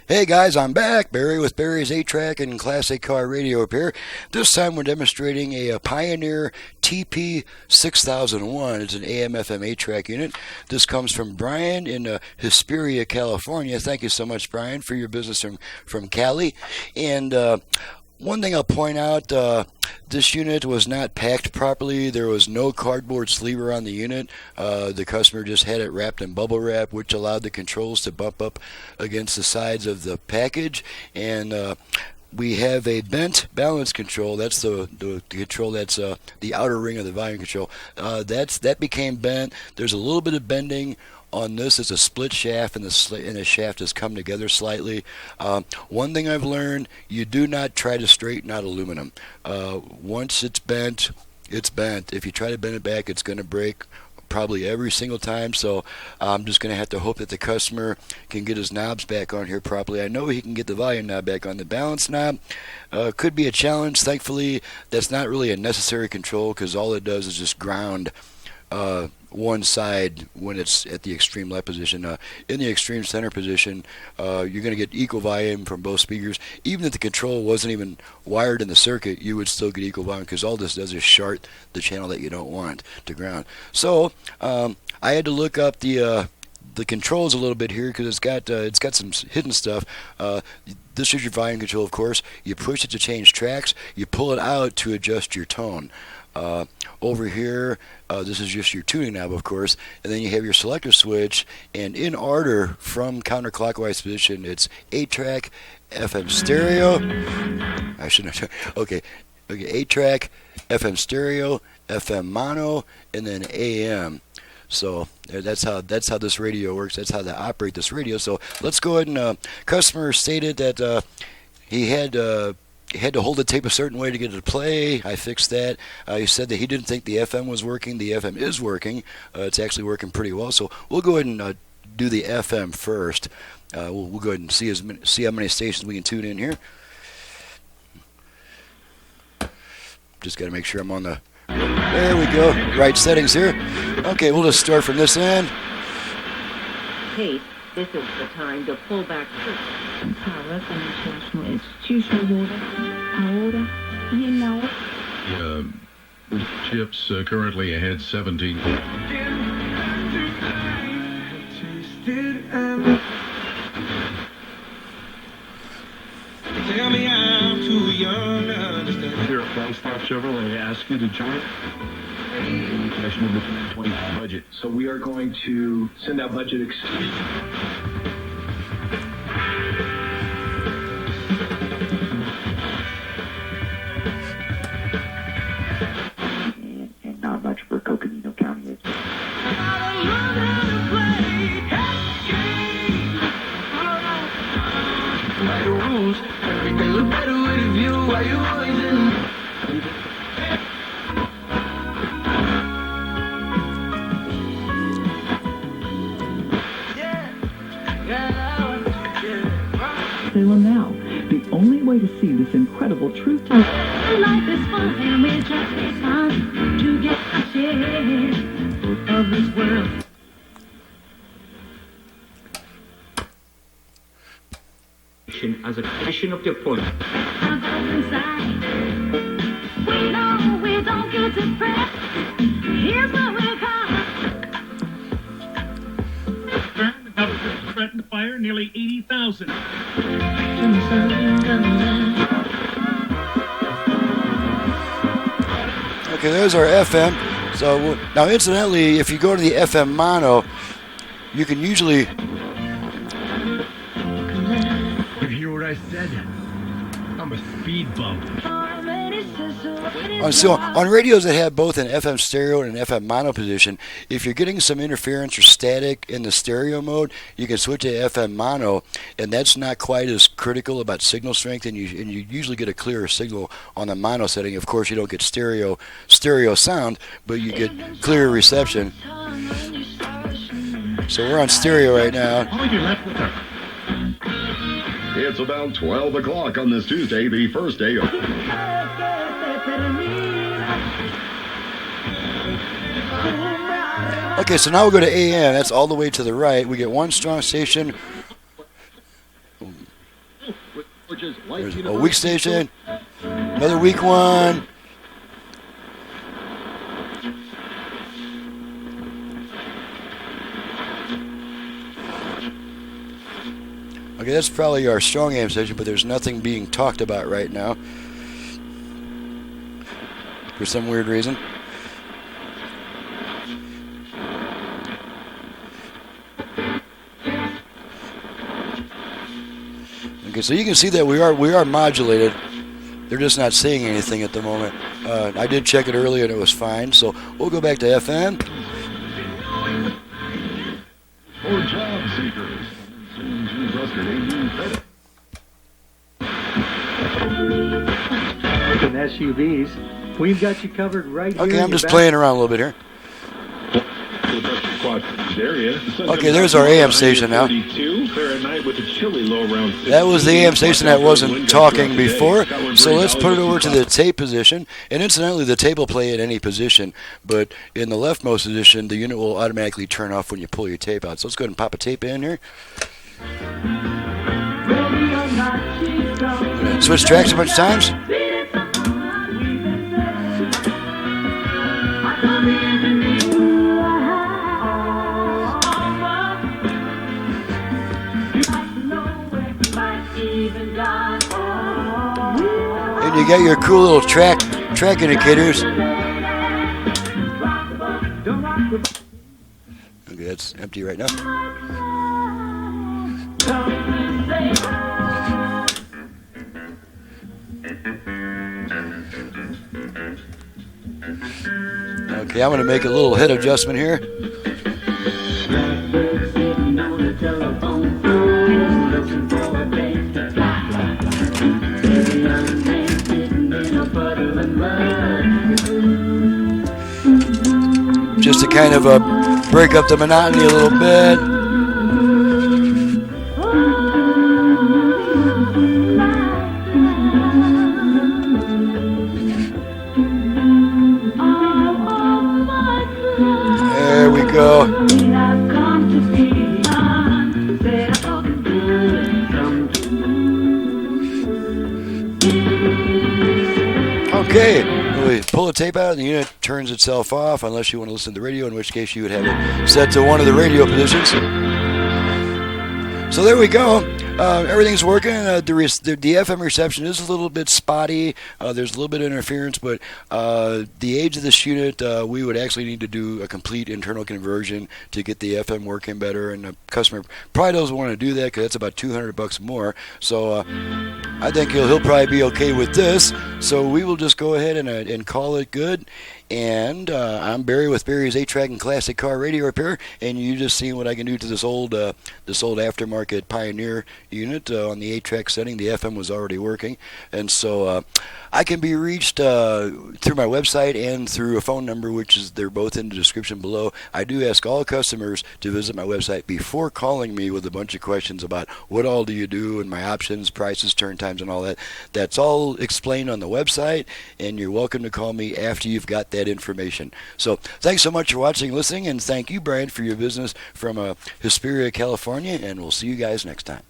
Hey guys, I'm back. Barry with Barry's 8-Track and Classic Car Radio Repair. This time we're demonstrating a Pioneer TP-6001. It's an AM-FM 8-track unit. This comes from Brian in Hesperia, California. Thank you so much, Brian, for your business from Cali. And one thing I'll point out, this unit was not packed properly. There was no cardboard sleeve around the unit. The customer just had it wrapped in bubble wrap, which allowed the controls to bump up against the sides of the package. And we have a bent balance control. That's the control that's the outer ring of the volume control. That became bent. There's a little bit of bending on this. It's a split shaft, and the shaft has come together slightly. One thing I've learned, you do not try to straighten out aluminum. Once it's bent, it's bent. If you try to bend it back, it's going to break probably every single time. So I'm just going to have to hope that the customer can get his knobs back on here properly. I know he can get the volume knob back on. The balance knob could be a challenge. Thankfully, that's not really a necessary control, because all it does is just ground one side when it's at the extreme left position. In the extreme center position, you're going to get equal volume from both speakers. Even if the control wasn't even wired in the circuit, you would still get equal volume, because all this does is short the channel that you don't want to ground. So I had to look up the controls a little bit here, because it's got some hidden stuff. This is your volume control, of course. You push it to change tracks. You pull it out to adjust your tone. Over here, this is just your tuning knob, of course, and then you have your selector switch, and in order from counterclockwise position, it's 8-track, FM stereo. I shouldn't have. Okay, 8-track, FM stereo, FM mono, and then AM. So that's how this radio works. That's how they operate this radio. So let's go ahead and customer stated that he had to hold the tape a certain way to get it to play. I fixed that. He said that he didn't think the FM was working. The FM is working. It's actually working pretty well. So we'll go ahead and do the FM first. We'll go ahead and see how many stations we can tune in here. Just got to make sure I'm on the... There we go. Right settings here. Okay, we'll just start from this end. Hey, this is the time to pull back. Power from international institutional water. Ahora, you know it. Chips currently ahead 17. Tell me I'm too young to understand. Here at Flagstaff Chevrolet, I ask you to join National 20 budget. So we are going to send out budget and not much for Coconino County. Like the rules, everything look better with a view. Why you always in? They will now. The only way to see this incredible truth. Life is fun and we're just fun to get a share of this world. as a condition of deployment. We know we don't get depressed. Here's what we call. The government threatened to fire nearly 80,000. Okay, there's our FM. So now, incidentally, if you go to the FM mono, you can usually. You hear what I said? I'm a speed bump. So on radios that have both an FM stereo and an FM mono position, if you're getting some interference or static in the stereo mode, you can switch to FM mono, and that's not quite as critical about signal strength, and you usually get a clearer signal on the mono setting. Of course, you don't get stereo sound, but you get clearer reception. So we're on stereo right now. It's about 12 o'clock on this Tuesday, the first day of... Okay, so now we'll go to AM. That's all the way to the right. We get one strong station. There's a weak station. Another weak one. Okay, that's probably our strong AM station, but there's nothing being talked about right now for some weird reason. Okay, so you can see that we are modulated. They're just not saying anything at the moment. I did check it earlier and it was fine, so we'll go back to FM. For job seekers. And SUVs, we've got you covered right here. Okay, I'm just playing around a little bit here. Okay, there's our AM station now. That was the AM station that wasn't talking before, so let's put it over to the tape position. And incidentally, the tape will play at any position, but in the leftmost position, the unit will automatically turn off when you pull your tape out. So let's go ahead and pop a tape in here. Switch tracks a bunch of times. And you got your cool little track indicators. Okay, that's empty right now. Okay, I'm going to make a little head adjustment here. Just to kind of break up the monotony a little bit. There we go. Okay, we pull the tape out and the unit turns itself off unless you want to listen to the radio, in which case you would have it set to one of the radio positions. So there we go. Everything's working. The FM reception is a little bit spotty. There's a little bit of interference, but the age of this unit, we would actually need to do a complete internal conversion to get the FM working better, and the customer probably doesn't want to do that because that's about $200 more. So I think he'll probably be okay with this. So we will just go ahead and call it good. And I'm Barry with Barry's 8-Track and Classic Car Radio Repair, and you just seen what I can do to this old aftermarket Pioneer unit on the 8-track setting. The FM was already working, and so I can be reached through my website and through a phone number, they're both in the description below. I do ask all customers to visit my website before calling me with a bunch of questions about what all do you do and my options, prices, turn times, and all that. That's all explained on the website, and you're welcome to call me after you've got that information. So thanks so much for watching and listening, and thank you, Brian, for your business from Hesperia, California, and we'll see you guys next time.